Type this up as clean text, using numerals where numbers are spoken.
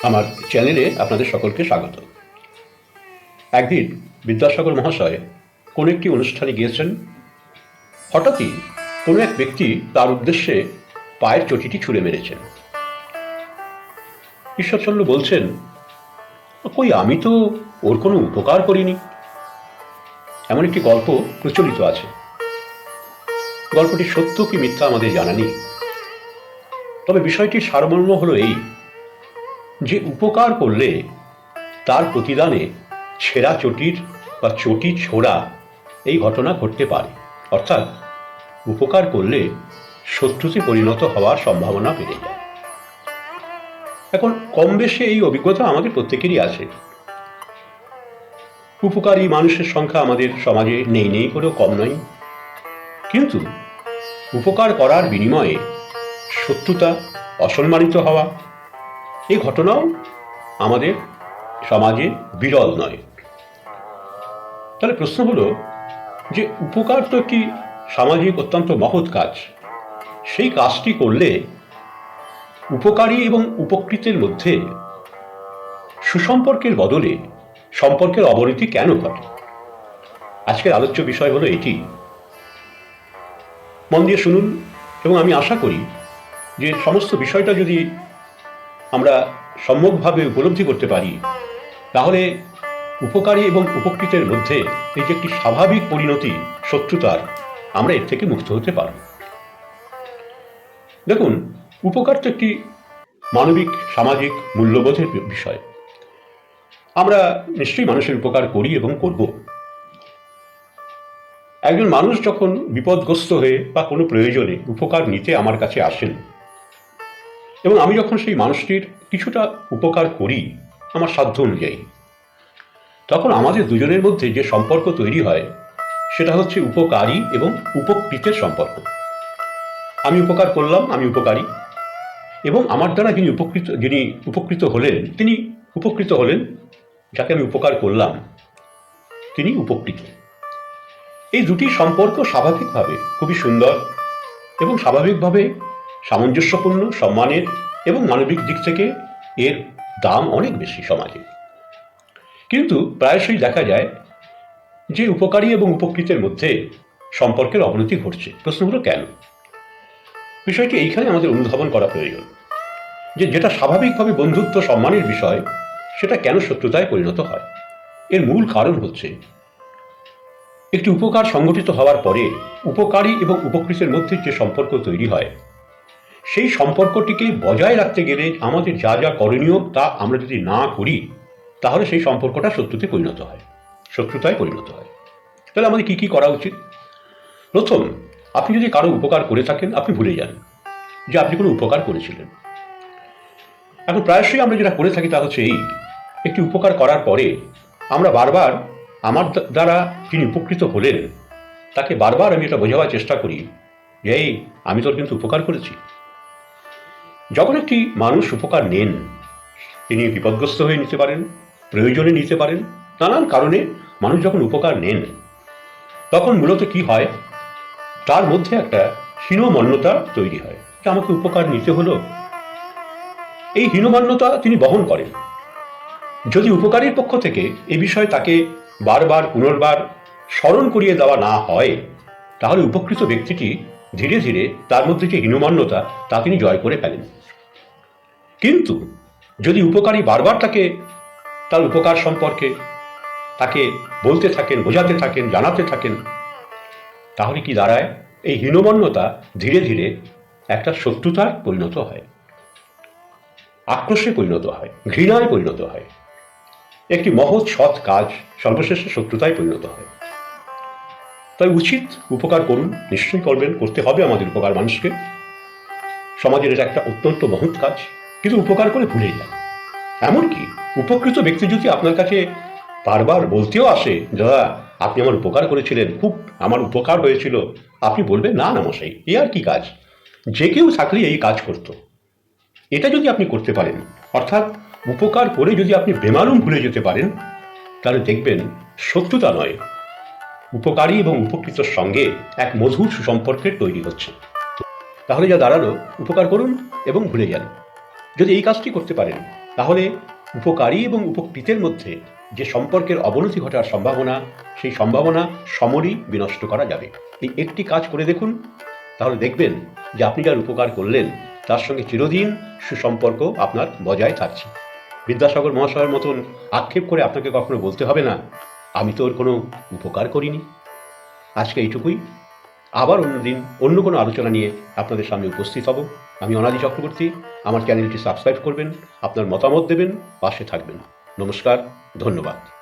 আমার চ্যানেলে আপনাদের সকলকে স্বাগত। একদিন বিদ্যাসাগর মহাশয় কোনো একটি অনুষ্ঠানে গিয়েছেন। হঠাৎই কোনো এক ব্যক্তি তার উদ্দেশ্যে পায়ের চটিটি ছুঁড়ে মেরেছেন। ঈশ্বরচন্দ্র বলছেন, কই আমি তো ওর কোনো উপকার করিনি। এমন একটি গল্প প্রচলিত আছে। গল্পটি সত্য কি মিথ্যা আমাদের জানা নেই, তবে বিষয়টির সারমর্ম হলো এই যে উপকার করলে তার প্রতিদানে ছেঁড়া চটির বা চটি ছোড়া এই ঘটনা ঘটতে পারে। অর্থাৎ উপকার করলে শত্রুতে পরিণত হওয়ার সম্ভাবনা বেড়ে যায়। এখন কম বেশি এই অভিজ্ঞতা আমাদের প্রত্যেকেরই আছে। উপকারী মানুষের সংখ্যা আমাদের সমাজে নেই নেই করেও কম নয়, কিন্তু উপকার করার বিনিময়ে শত্রুতা, অসম্মানিত হওয়া এই ঘটনাও আমাদের সমাজে বিরল নয়। তাহলে প্রশ্ন হলো যে উপকার তো একটি সামাজিক অত্যন্ত মহৎ কাজ। সেই কাজটি করলে উপকারী এবং উপকৃতের মধ্যে সুসম্পর্কের বদলে সম্পর্কের অবনতি কেন ঘটে? আজকের আলোচ্য বিষয় হলো এটি। মন দিয়ে শুনুন এবং আমি আশা করি যে সমস্ত বিষয়টা যদি আমরা সম্যকভাবে উপলব্ধি করতে পারি, তাহলে উপকারী এবং উপকৃতের মধ্যে এই যে একটি স্বাভাবিক পরিণতি শত্রুতার, আমরা এর থেকে মুক্ত হতে পারব। দেখুন, উপকার তো একটি মানবিক সামাজিক মূল্যবোধের বিষয়। আমরা নিশ্চয়ই মানুষের উপকার করি এবং করব। একজন মানুষ যখন বিপদগ্রস্ত হয়ে বা কোনো প্রয়োজনে উপকার নিতে আমার কাছে আসেন এবং আমি যখন সেই মানুষটির কিছুটা উপকার করি আমার সাধ্য অনুযায়ী, তখন আমাদের দুজনের মধ্যে যে সম্পর্ক তৈরি হয় সেটা হচ্ছে উপকারী এবং উপকৃতের সম্পর্ক। আমি উপকার করলাম, আমি উপকারী, এবং আমার দ্বারা যিনি উপকৃত হলেন, তিনি উপকৃত হলেন, যাকে আমি উপকার করলাম তিনি উপকৃত। এই দুটি সম্পর্ক স্বাভাবিকভাবে খুবই সুন্দর এবং স্বাভাবিকভাবে সামঞ্জস্যপূর্ণ, সম্মানের এবং মানবিক দিক থেকে এর দাম অনেক বেশি সমাজে। কিন্তু প্রায়শই দেখা যায় যে উপকারী এবং উপকৃতের মধ্যে সম্পর্কের অবনতি ঘটছে। প্রশ্ন হলো কেন? বিষয়টি এইখানে আমাদের অনুধাবন করা প্রয়োজন যে যেটা স্বাভাবিকভাবে বন্ধুত্ব সম্মানের বিষয়, সেটা কেন শত্রুতায় পরিণত হয়। এর মূল কারণ হচ্ছে একটি উপকার সংগঠিত হওয়ার পরে উপকারী এবং উপকৃতের মধ্যে যে সম্পর্ক তৈরি হয়, সেই সম্পর্কটিকে বজায় রাখতে গেলে আমাদের যা যা করণীয় তা আমরা যদি না করি, তাহলে সেই সম্পর্কটা শত্রুতায় পরিণত হয়। তাহলে আমাদের কি করা উচিত? প্রথম, আপনি যদি কারো উপকার করে থাকেন, আপনি ভুলে যান যে আপনি কোনো উপকার করেছিলেন। এখন প্রায়শই আমরা যেটা করে থাকি তা হচ্ছে এই, একটি উপকার করার পরে আমরা বারবার আমার দ্বারা যিনি উপকৃত হলেন তাকে বারবার আমি এটা বোঝাবার চেষ্টা করি যে এই আমি তোর কিন্তু উপকার করেছি। যখন একটি মানুষ উপকার নেন, তিনি বিপদগ্রস্ত হয়ে নিতে পারেন, প্রয়োজনে নিতে পারেন, নানান কারণে মানুষ যখন উপকার নেন, তখন মূলত কি হয়, তার মধ্যে একটা হীনমন্যতা তৈরি হয় যে আমাকে উপকার নিতে হলো। এই হীনমন্যতা তিনি বহন করেন। যদি উপকারীর পক্ষ থেকে এই বিষয়ে তাকে বারবার পুনর্বার স্মরণ করিয়ে দেওয়া না হয়, তাহলে উপকৃত ব্যক্তিটি ধীরে ধীরে তার মধ্যে যে হীনমন্যতা তা তিনি জয় করে ফেলেন। কিন্তু যদি উপকারী বারবার তাকে তার উপকার সম্পর্কে তাকে বলতে থাকেন, বোঝাতে থাকেন, জানাতে থাকেন, তাহলে কি দাঁড়ায়, এই হীনমন্যতা ধীরে ধীরে একটা শত্রুতার পরিণত হয়, আক্রোশে পরিণত হয়, ঘৃণায় পরিণত হয়। একটি মহৎ সৎ কাজ সর্বশেষে শত্রুতায় পরিণত হয়। তাই উচিত উপকার করুন, নিশ্চয়ই করবেন, করতে হবে আমাদের উপকার মানুষকে। সমাজের এটা একটা অত্যন্ত মহৎ কাজ, কিন্তু উপকার করে ভুলে যান। এমনকি উপকৃত ব্যক্তি যদি আপনার কাছে বারবার বলতেও আসে, দাদা আপনি আমার উপকার করেছিলেন, খুব আমার উপকার হয়েছিল, আপনি বলবেন না না মশাই, এ আর কি কাজ, যে কেউ থাকলে এই কাজ করত। এটা যদি আপনি করতে পারেন, অর্থাৎ উপকার করে যদি আপনি বেমালুম ভুলে যেতে পারেন, তাহলে দেখবেন শত্রুতা নয়, উপকারী এবং উপকৃতর সঙ্গে এক মধুর সুসম্পর্কের তৈরি হচ্ছে। তাহলে যা দাঁড়ালো, উপকার করুন এবং ভুলে যান। যদি এই কাজটি করতে পারেন, তাহলে উপকারী এবং উপকৃতের মধ্যে যে সম্পর্কের অবনতি ঘটার সম্ভাবনা, সেই সম্ভাবনা সমূলই বিনষ্ট করা যাবে। এই একটি কাজ করে দেখুন, তাহলে দেখবেন যে আপনি যার উপকার করলেন তার সঙ্গে চিরদিন সুসম্পর্ক আপনার বজায় থাকছে। বিদ্যাসাগর মহাশয়ের মতন আক্ষেপ করে আপনাকে কখনো বলতে হবে না, আমি তো ওর কোনো উপকার করিনি। আজকে এইটুকুই। আবার অন্যদিন অন্য কোনো আলোচনা নিয়ে আপনাদের সামনে উপস্থিত হব। আমি অনাদি চক্রবর্তী। আমার চ্যানেলটি সাবস্ক্রাইব করবেন, আপনার মতামত দেবেন, পাশে থাকবেন। নমস্কার, ধন্যবাদ।